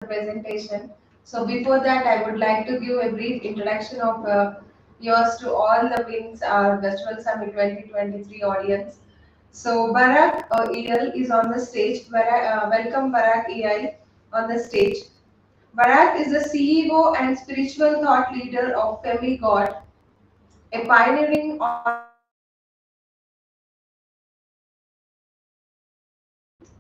presentation. So before that, I would like to give a brief introduction of yours to all the WINS Virtual Summit 2023 audience. So Barak EL is on the stage. Welcome Barak EI on the stage. Barak is the CEO and spiritual thought leader of Femigod, a pioneering online community dedicated to empowerment and spiritual growth.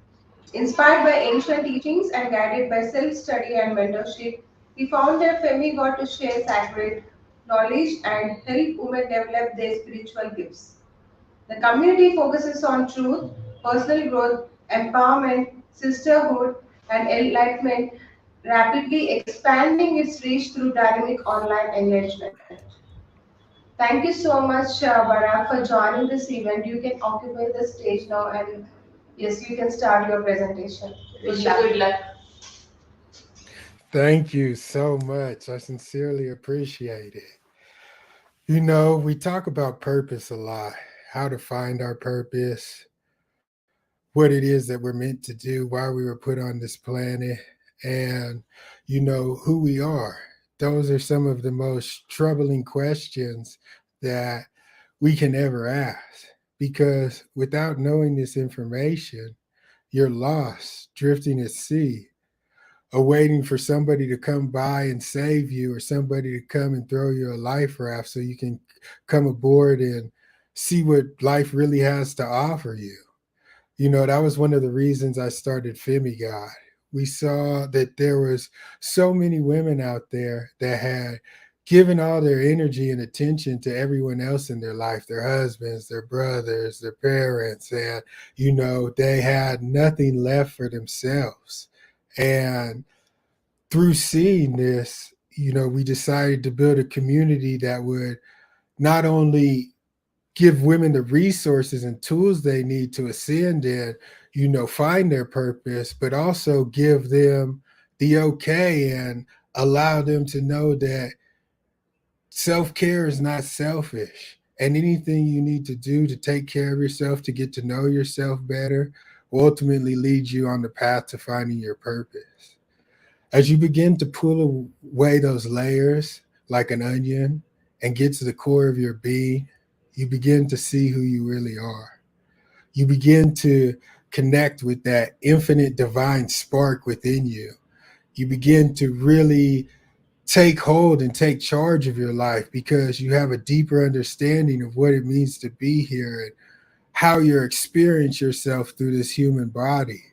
Inspired by ancient teachings and guided by self study and mentorship, he founded Femigod to share sacred knowledge and help women develop their spiritual gifts. The community focuses on truth, personal growth, empowerment, sisterhood, and enlightenment, rapidly expanding its reach through dynamic online engagement. Thank you so much, Barak, for joining this event. You can occupy the stage now, and yes, you can start your presentation. Wish you good luck. Thank you so much. I sincerely appreciate it. We talk about purpose a lot, how to find our purpose, what it is that we're meant to do, why we were put on this planet, and, who we are. Those are some of the most troubling questions that we can ever ask because without knowing this information, you're lost, drifting at sea, awaiting for somebody to come by and save you or somebody to come and throw you a life raft so you can come aboard and see what life really has to offer you. That was one of the reasons I started Femigod. We saw that there was so many women out there that had given all their energy and attention to everyone else in their life, their husbands, their brothers, their parents, and they had nothing left for themselves. And through seeing this, we decided to build a community that would not only give women the resources and tools they need to ascend and find their purpose, but also give them the okay and allow them to know that self-care is not selfish, and anything you need to do to take care of yourself, to get to know yourself better, will ultimately lead you on the path to finding your purpose. As you begin to pull away those layers like an onion and get to the core of your being, you begin to see who you really are. You begin to connect with that infinite divine spark within you. You begin to really take hold and take charge of your life because you have a deeper understanding of what it means to be here and how you experience yourself through this human body.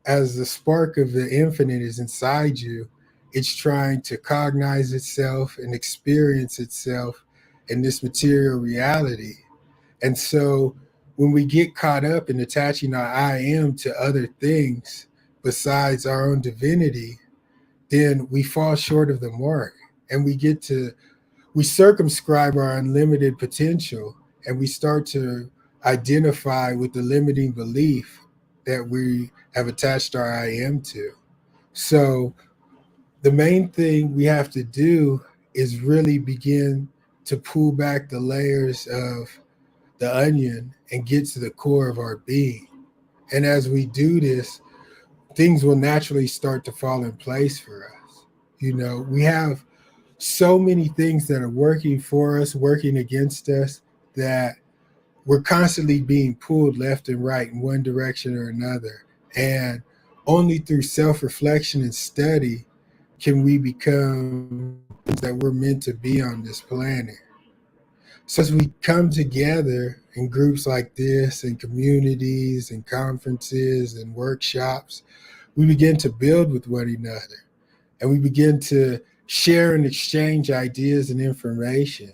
As the spark of the infinite is inside you, it's trying to cognize itself and experience itself in this material reality. And so when we get caught up in attaching our I am to other things besides our own divinity, then we fall short of the mark and we circumscribe our unlimited potential and we start to identify with the limiting belief that we have attached our I am to. So the main thing we have to do is really begin to pull back the layers of the onion and get to the core of our being. And as we do this, things will naturally start to fall in place for us. We have so many things that are working for us, working against us, that we're constantly being pulled left and right in one direction or another. And only through self reflection and study can we become that we're meant to be on this planet. So as we come together in groups like this, in communities and conferences and workshops, we begin to build with one another and we begin to share and exchange ideas and information.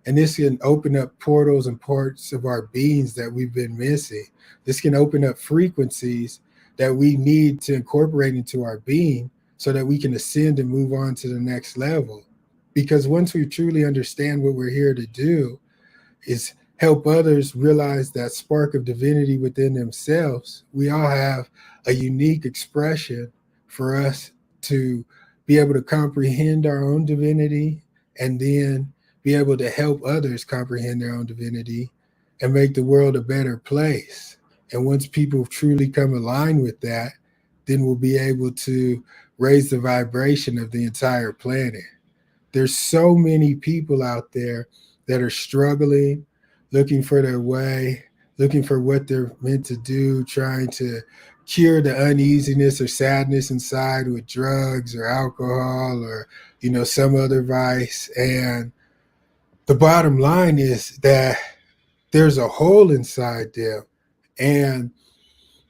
And this can open up portals and parts of our beings that we've been missing. This can open up frequencies that we need to incorporate into our being so that we can ascend and move on to the next level. Because once we truly understand what we're here to do, is help others realize that spark of divinity within themselves. We all have a unique expression for us to be able to comprehend our own divinity and then be able to help others comprehend their own divinity and make the world a better place. And once people truly come aligned with that, then we'll be able to raise the vibration of the entire planet. There's so many people out there that are struggling, looking for their way, looking for what they're meant to do, trying to cure the uneasiness or sadness inside with drugs or alcohol or some other vice. And the bottom line is that there's a hole inside them, and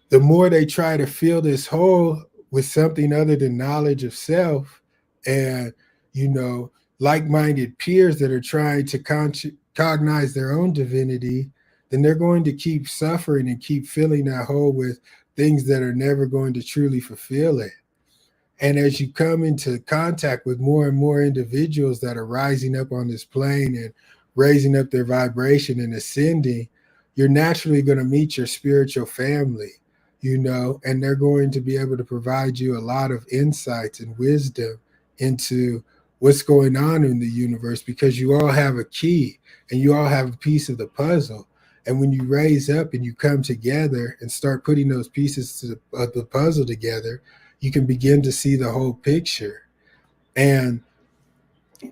the more they try to fill this hole with something other than knowledge of self and you know like-minded peers that are trying to cognize their own divinity, then they're going to keep suffering and keep filling that hole with things that are never going to truly fulfill it. And as you come into contact with more and more individuals that are rising up on this plane and raising up their vibration and ascending, you're naturally going to meet your spiritual family, and they're going to be able to provide you a lot of insights and wisdom into what's going on in the universe, because you all have a key and you all have a piece of the puzzle. And when you raise up and you come together and start putting those pieces of the puzzle together, you can begin to see the whole picture. And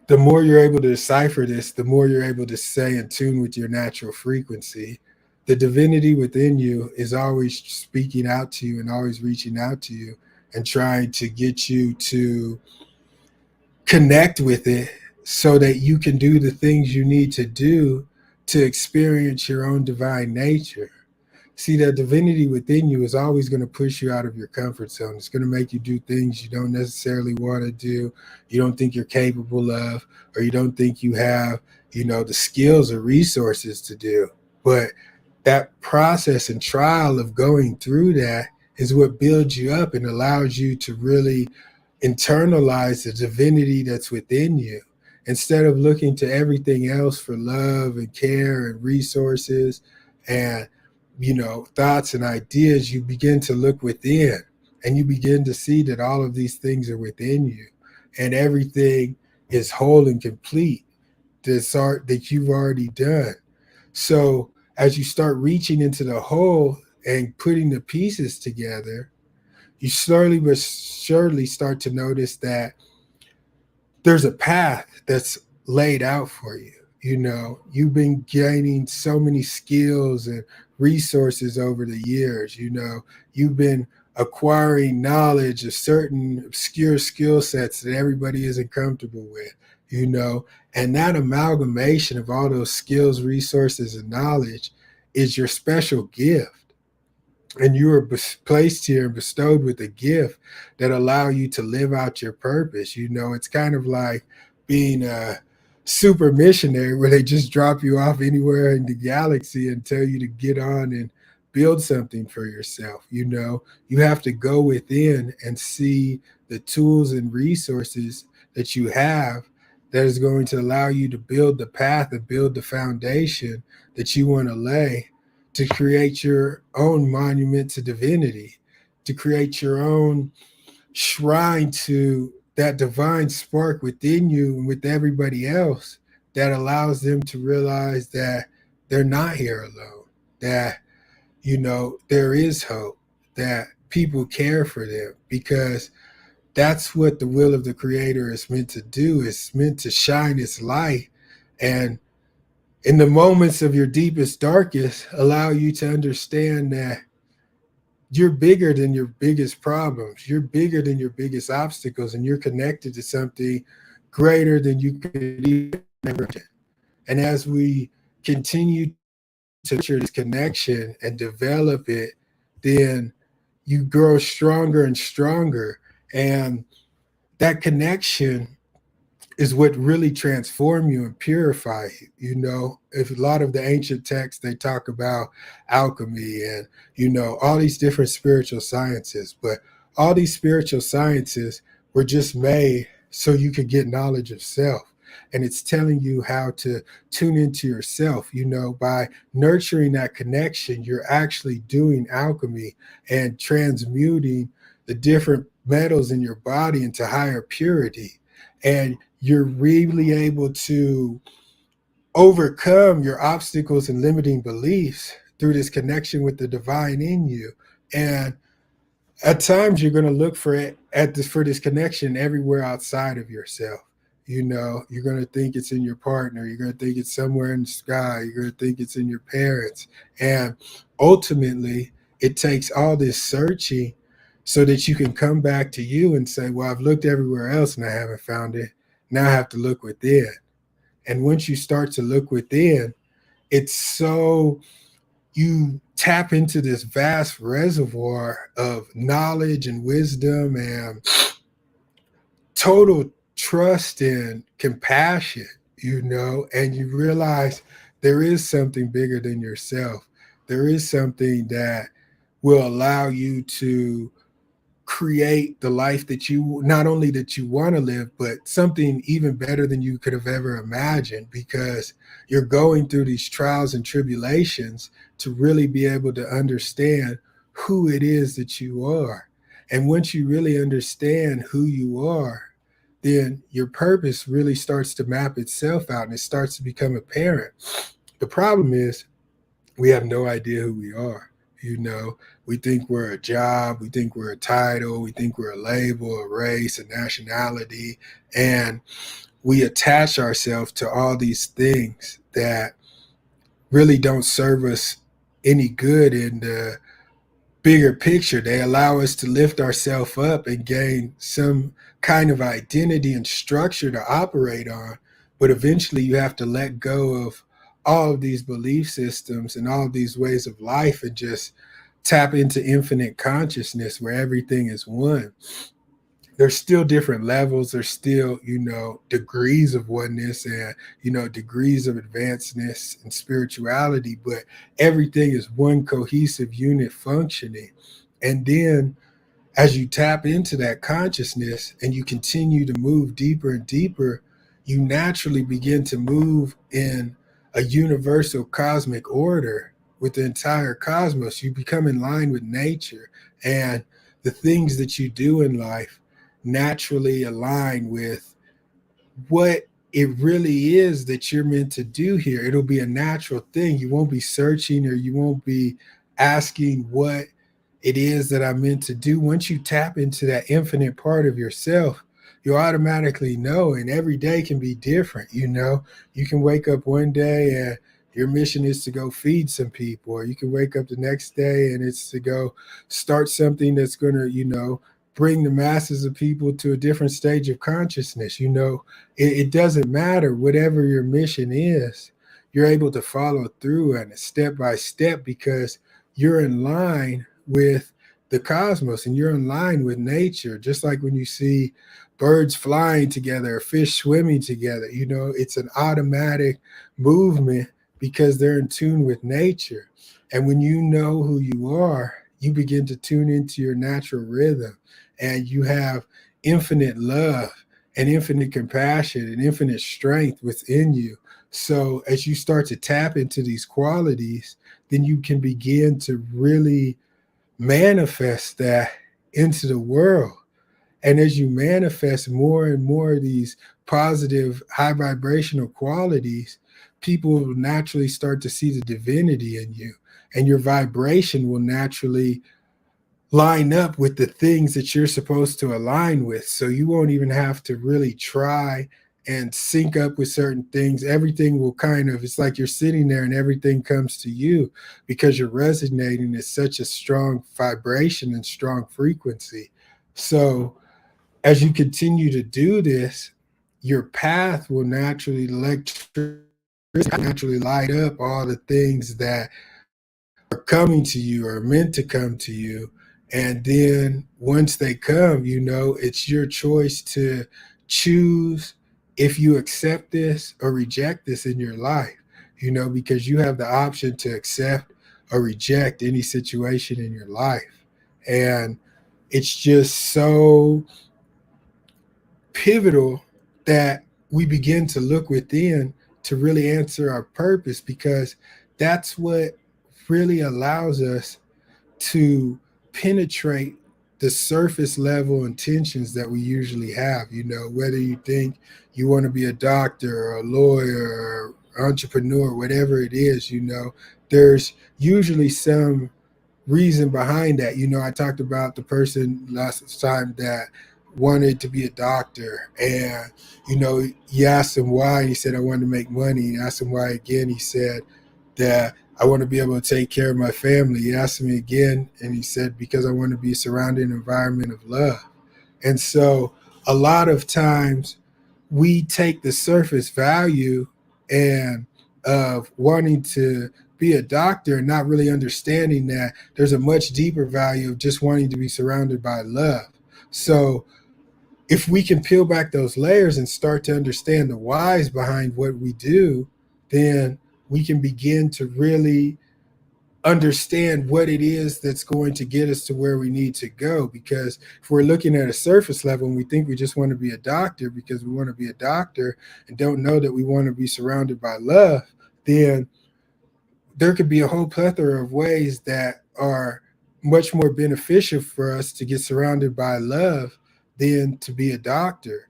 the more you're able to decipher this, the more you're able to stay in tune with your natural frequency. The divinity within you is always speaking out to you and always reaching out to you and trying to get you to connect with it so that you can do the things you need to do to experience your own divine nature. See, that divinity within you is always going to push you out of your comfort zone. It's going to make you do things you don't necessarily want to do, you don't think you're capable of, or you don't think you have, the skills or resources to do. But that process and trial of going through that is what builds you up and allows you to really internalize the divinity that's within you. Instead of looking to everything else for love and care and resources and thoughts and ideas, you begin to look within and you begin to see that all of these things are within you and everything is whole and complete, this art that you've already done. So as you start reaching into the whole and putting the pieces together, you slowly but surely start to notice that there's a path that's laid out for you. You've been gaining so many skills and resources over the years. You've been acquiring knowledge of certain obscure skill sets that everybody isn't comfortable with, and that amalgamation of all those skills, resources, and knowledge is your special gift. And you were placed here and bestowed with a gift that allow you to live out your purpose. It's kind of like being a super missionary where they just drop you off anywhere in the galaxy and tell you to get on and build something for yourself. You have to go within and see the tools and resources that you have that is going to allow you to build the path and build the foundation that you want to lay to create your own monument to divinity, to create your own shrine to that divine spark within you and with everybody else that allows them to realize that they're not here alone, that, there is hope, that people care for them, because that's what the will of the creator is meant to do. It's meant to shine its light and in the moments of your deepest, darkest, allow you to understand that you're bigger than your biggest problems. You're bigger than your biggest obstacles, and you're connected to something greater than you could even imagine. And as we continue to nurture this connection and develop it, then you grow stronger and stronger. And that connection is what really transform you and purify you. If a lot of the ancient texts, they talk about alchemy and all these different spiritual sciences, but all these spiritual sciences were just made so you could get knowledge of self. And it's telling you how to tune into yourself. By nurturing that connection, you're actually doing alchemy and transmuting the different metals in your body into higher purity. And you're really able to overcome your obstacles and limiting beliefs through this connection with the divine in you. And At times you're going to look for it for this connection everywhere outside of yourself. You're going to think it's in your partner, you're going to think it's somewhere in the sky, you're going to think it's in your parents. And ultimately it takes all this searching so that you can come back to you and say, well, I've looked everywhere else and I haven't found it. Now I have to look within. And once you start to look within, it's so you tap into this vast reservoir of knowledge and wisdom and total trust and compassion, and you realize there is something bigger than yourself. There is something that will allow you to create the life that you not only that you want to live, but something even better than you could have ever imagined, because you're going through these trials and tribulations to really be able to understand who it is that you are. And once you really understand who you are, then your purpose really starts to map itself out and it starts to become apparent. The problem is we have no idea who we are. You know, we think we're a job, we think we're a title, we think we're a label, a race, a nationality, and we attach ourselves to all these things that really don't serve us any good in the bigger picture. They allow us to lift ourselves up and gain some kind of identity and structure to operate on. But eventually you have to let go of all of these belief systems and all of these ways of life and just tap into infinite consciousness where everything is one. There's still different levels. There's still, degrees of oneness and, degrees of advancedness and spirituality, but everything is one cohesive unit functioning. And then as you tap into that consciousness and you continue to move deeper and deeper, you naturally begin to move in a universal cosmic order with the entire cosmos. You become in line with nature, and the things that you do in life naturally align with what it really is that you're meant to do here. It'll be a natural thing. You won't be searching or you won't be asking what it is that I'm meant to do. Once you tap into that infinite part of yourself, you automatically know, and every day can be different. You can wake up one day and your mission is to go feed some people, or you can wake up the next day and it's to go start something that's going to, bring the masses of people to a different stage of consciousness. It doesn't matter. Whatever your mission is, you're able to follow through and step by step because you're in line with the cosmos and you're in line with nature. Just like when you see birds flying together, fish swimming together, it's an automatic movement because they're in tune with nature. And when you know who you are, you begin to tune into your natural rhythm, and you have infinite love and infinite compassion and infinite strength within you. So as you start to tap into these qualities, then you can begin to really manifest that into the world. And as you manifest more and more of these positive, high vibrational qualities, people will naturally start to see the divinity in you, and your vibration will naturally line up with the things that you're supposed to align with. So you won't even have to really try and sync up with certain things. Everything will it's like you're sitting there and everything comes to you because you're resonating at such a strong vibration and strong frequency. So as you continue to do this, your path will naturally naturally light up all the things that are coming to you or meant to come to you. And then once they come, it's your choice to choose if you accept this or reject this in your life, because you have the option to accept or reject any situation in your life. And it's just so pivotal that we begin to look within to really answer our purpose, because that's what really allows us to penetrate the surface level intentions that we usually have. Whether you think you want to be a doctor or a lawyer or entrepreneur, whatever it is, there's usually some reason behind that. I talked about the person last time that wanted to be a doctor, and you asked him why, and he said, I wanted to make money. And asked him why again, he said that I want to be able to take care of my family. He asked me again, and he said, because I want to be surrounded in an environment of love. And so a lot of times we take the surface value and of wanting to be a doctor and not really understanding that there's a much deeper value of just wanting to be surrounded by love. So if we can peel back those layers and start to understand the whys behind what we do, then we can begin to really understand what it is that's going to get us to where we need to go. Because if we're looking at a surface level and we think we just want to be a doctor because we want to be a doctor and don't know that we want to be surrounded by love, then there could be a whole plethora of ways that are much more beneficial for us to get surrounded by love than to be a doctor.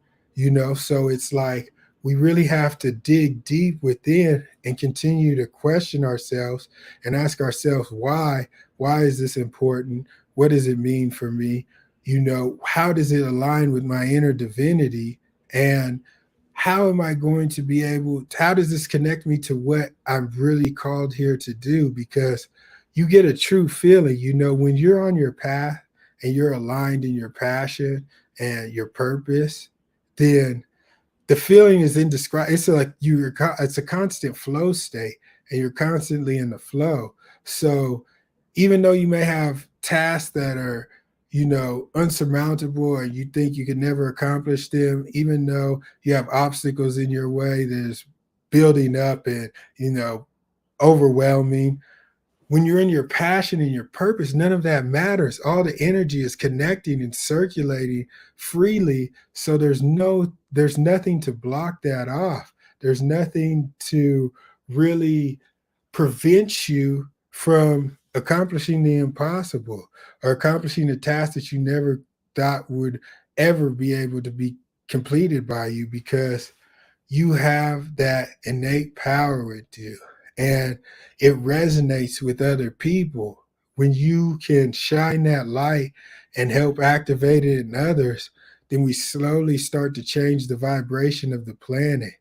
So it's like we really have to dig deep within and continue to question ourselves and ask ourselves why is this important, what does it mean for me, how does it align with my inner divinity, and how am I going to be able, how does this connect me to what I'm really called here to do? Because you get a true feeling, when you're on your path and you're aligned in your passion and your purpose, then the feeling is indescribable. It's like it's a constant flow state and you're constantly in the flow. So even though you may have tasks that are, unsurmountable and you think you could never accomplish them, even though you have obstacles in your way that is building up and, overwhelming, when you're in your passion and your purpose, none of that matters. All the energy is connecting and circulating freely. So there's nothing to block that off. There's nothing to really prevent you from accomplishing the impossible or accomplishing a task that you never thought would ever be able to be completed by you, because you have that innate power with you and it resonates with other people. When you can shine that light and help activate it in others, then we slowly start to change the vibration of the planet.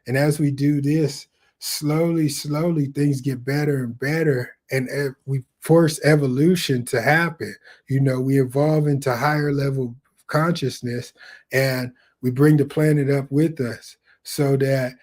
And as we do this, slowly things get better and better, and we force evolution to happen. We evolve into higher level consciousness, and we bring the planet up with us, so that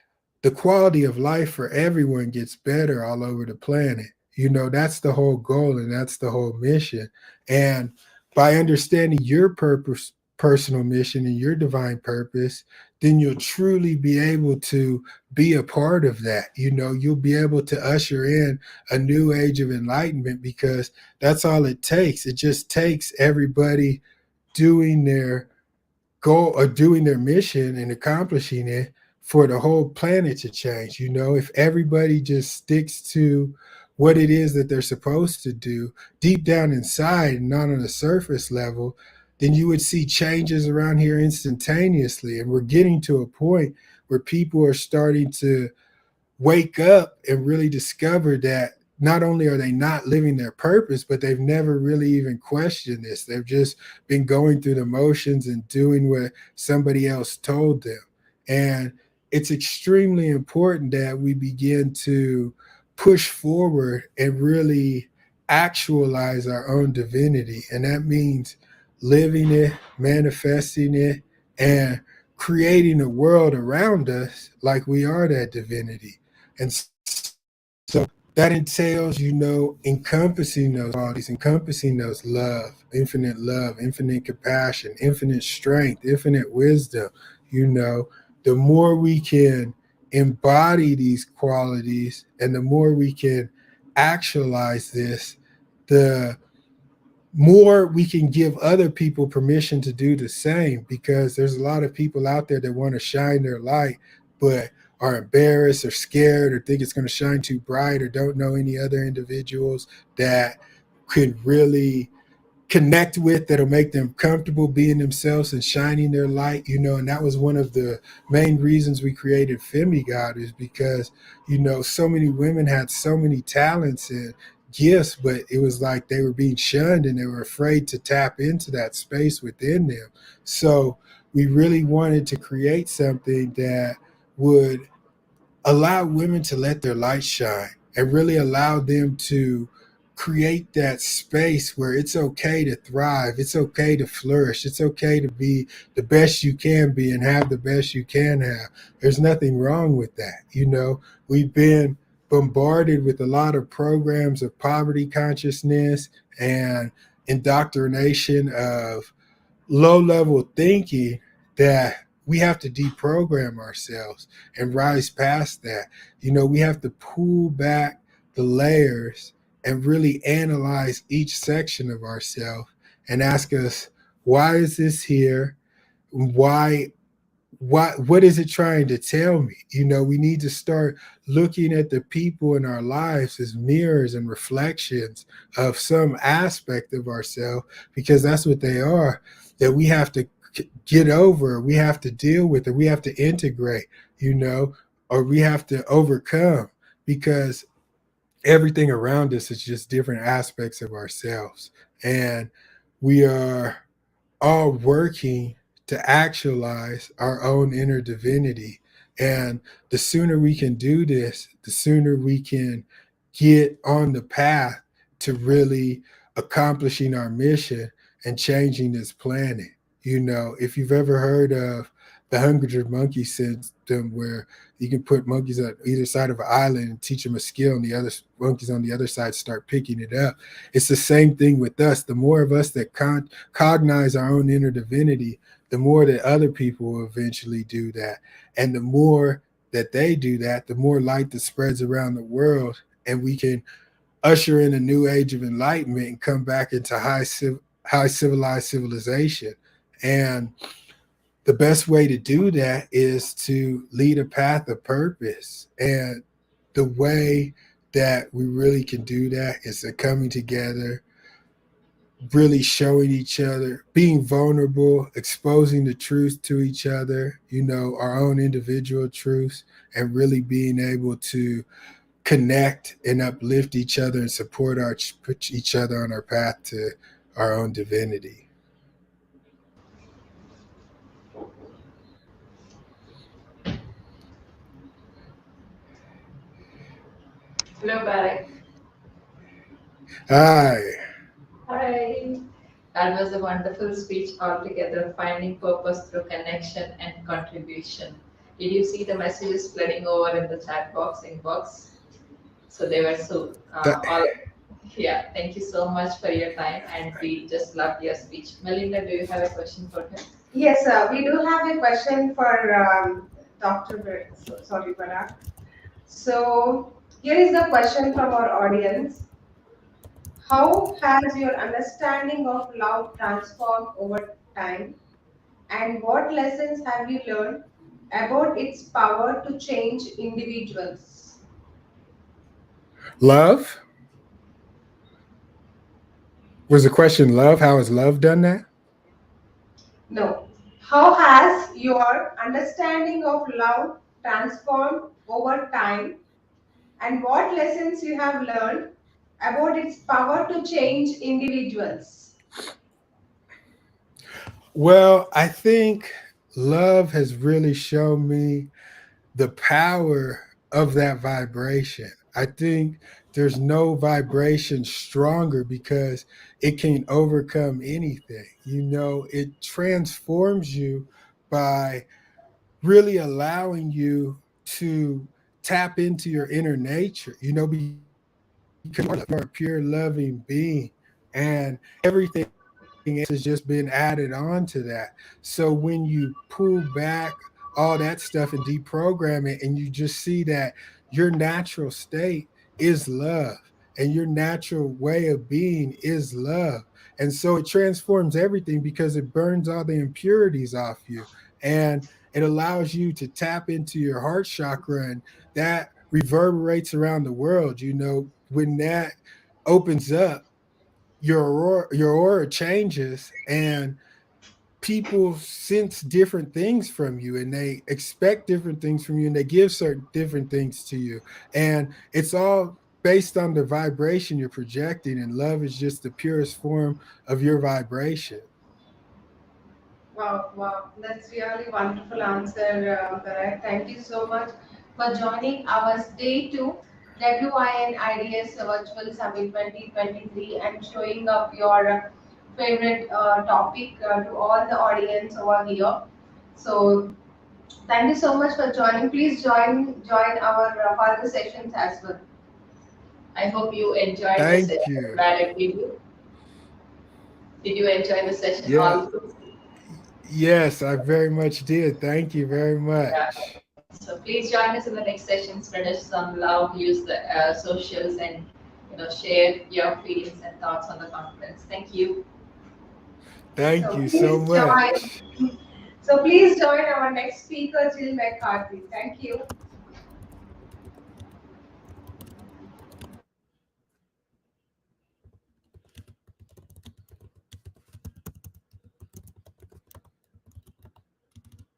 the quality of life for everyone gets better all over the planet. That's the whole goal and that's the whole mission. And by understanding your purpose, personal mission, and your divine purpose, then you'll truly be able to be a part of that. You'll be able to usher in a new age of enlightenment, because that's all it takes. It just takes everybody doing their goal or doing their mission and accomplishing it for the whole planet to change. If everybody just sticks to what it is that they're supposed to do deep down inside and not on a surface level, then you would see changes around here instantaneously. And we're getting to a point where people are starting to wake up and really discover that not only are they not living their purpose, but they've never really even questioned this. They've just been going through the motions and doing what somebody else told them. And it's extremely important that we begin to push forward and really actualize our own divinity. And that means living it, manifesting it, and creating a world around us like we are that divinity. And so that entails, encompassing those qualities, encompassing those love, infinite compassion, infinite strength, infinite wisdom. The more we can embody these qualities and the more we can actualize this, the more we can give other people permission to do the same. Because there's a lot of people out there that want to shine their light, but are embarrassed or scared or think it's going to shine too bright, or don't know any other individuals that could really connect with, that'll make them comfortable being themselves and shining their light. And that was one of the main reasons we created Femigod, is because so many women had so many talents and gifts, but it was like they were being shunned and they were afraid to tap into that space within them. So we really wanted to create something that would allow women to let their light shine and really allow them to create that space where it's okay to thrive, it's okay to flourish, it's okay to be the best you can be and have the best you can have. There's nothing wrong with that. We've been bombarded with a lot of programs of poverty consciousness and indoctrination of low level thinking that we have to deprogram ourselves and rise past that. We have to pull back the layers and really analyze each section of ourselves and ask us, why is this here? What is it trying to tell me? We need to start looking at the people in our lives as mirrors and reflections of some aspect of ourselves, because that's what they are, that we have to get over, we have to deal with it, we have to integrate, or we have to overcome, because everything around us is just different aspects of ourselves, and we are all working to actualize our own inner divinity. And the sooner we can do this, the sooner we can get on the path to really accomplishing our mission and changing this planet. If you've ever heard of the 100 monkey system, where you can put monkeys on either side of an island and teach them a skill, and the other monkeys on the other side start picking it up. It's the same thing with us. The more of us that cognize our own inner divinity, the more that other people will eventually do that. And the more that they do that, the more light that spreads around the world, and we can usher in a new age of enlightenment and come back into high civilized civilization. And the best way to do that is to lead a path of purpose. And the way that we really can do that is the coming together, really showing each other, being vulnerable, exposing the truth to each other, our own individual truths, and really being able to connect and uplift each other and support put each other on our path to our own divinity. Hello, Barry. Hi. Hi. That was a wonderful speech altogether, finding purpose through connection and contribution. Did you see the messages flooding over in the chat box inbox? So they were so That, all. Yeah, thank you so much for your time, and we just loved your speech. Melinda, do you have a question for her? Yes, we do have a question for Dr. Sorry, Barak. So here is the question from our audience. How has your understanding of love transformed over time? And what lessons have you learned about its power to change individuals? love was the question. Love, how has love done that? No. How has your understanding of love transformed over time? And what lessons you have learned about its power to change individuals? Well, I think love has really shown me the power of that vibration. I think there's no vibration stronger because it can overcome anything. It transforms you by really allowing you to tap into your inner nature, because you're a pure loving being, and everything else has just been added on to that. So when you pull back all that stuff and deprogram it, and you just see that your natural state is love, and your natural way of being is love. And so it transforms everything because it burns all the impurities off you. And it allows you to tap into your heart chakra, and that reverberates around the world. When that opens up, your aura changes, and people sense different things from you, and they expect different things from you, and they give certain different things to you, and it's all based on the vibration you're projecting, and love is just the purest form of your vibration. Wow, wow, that's really wonderful answer, Bharat. Thank you so much for joining our day two WIN Ideas Virtual Summit 2023 and showing up your favorite topic to all the audience over here. So thank you so much for joining. Please join our further sessions as well. I hope you enjoyed the Thank session. you. Bharat, did you enjoy the session Yeah, also? yes, I very much did. Thank you very Yeah. much. So please join us in the next session. Spread us some love. Use the socials and share your feelings and thoughts on the conference. Thank you. Thank So you so please join. much. So please join our next speaker, Jill McCarthy. Thank you.